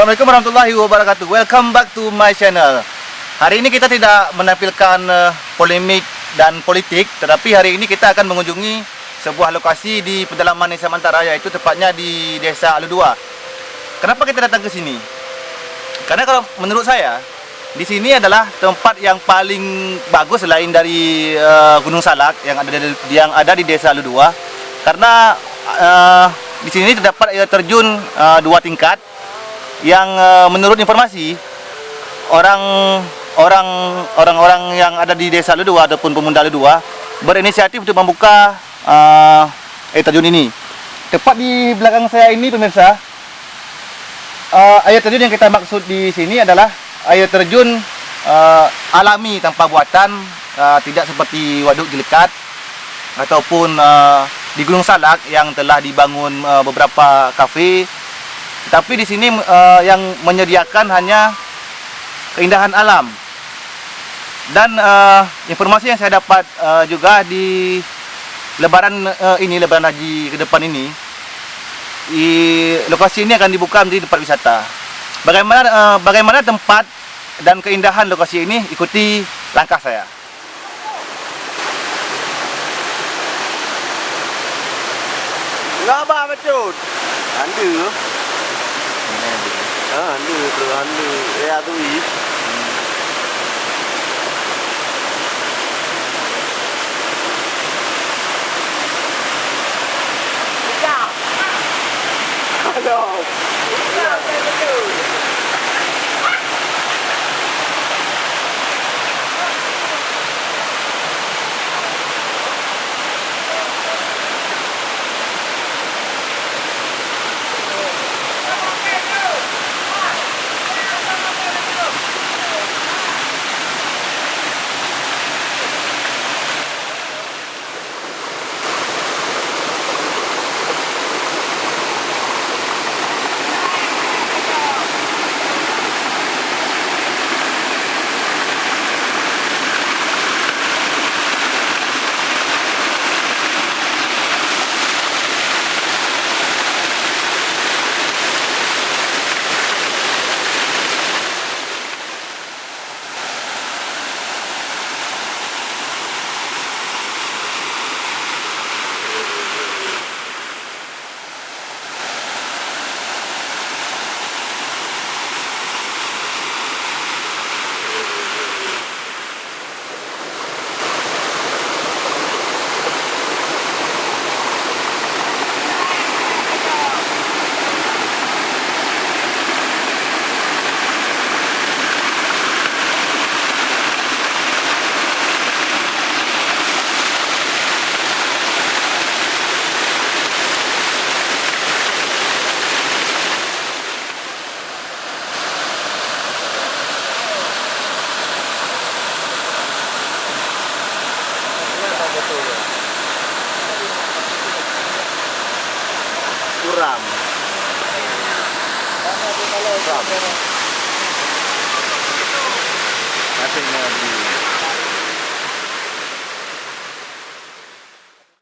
Assalamualaikum warahmatullahi wabarakatuh. Welcome back to my channel. Hari ini kita tidak menampilkan polemik dan politik, tetapi hari ini kita akan mengunjungi sebuah lokasi di pedalaman Desa Mantara, yaitu tepatnya di Desa Alu 2. Kenapa kita datang ke sini? Karena kalau menurut saya, di sini adalah tempat yang paling bagus selain dari Gunung Salak yang ada di Desa Alu 2. Karena di sini terdapat air terjun 2 tingkat yang menurut informasi orang-orang yang ada di Desa Alu 2 ataupun pemuda Alu 2 berinisiatif untuk membuka air terjun ini. Tepat di belakang saya ini, pemirsa, air terjun yang kita maksud di sini adalah air terjun alami tanpa buatan, tidak seperti Waduk Jelekat ataupun di Gunung Salak yang telah dibangun beberapa kafe. Tapi di sini yang menyediakan hanya keindahan alam. Dan informasi yang saya dapat juga di Lebaran Haji ke depan ini, lokasi ini akan dibuka menjadi tempat wisata. Bagaimana tempat dan keindahan lokasi ini? Ikuti langkah saya. Ngapa becut? Andu. Andu. Ya tu i. Halo. Ya, betul. Kurang. Masih lagi.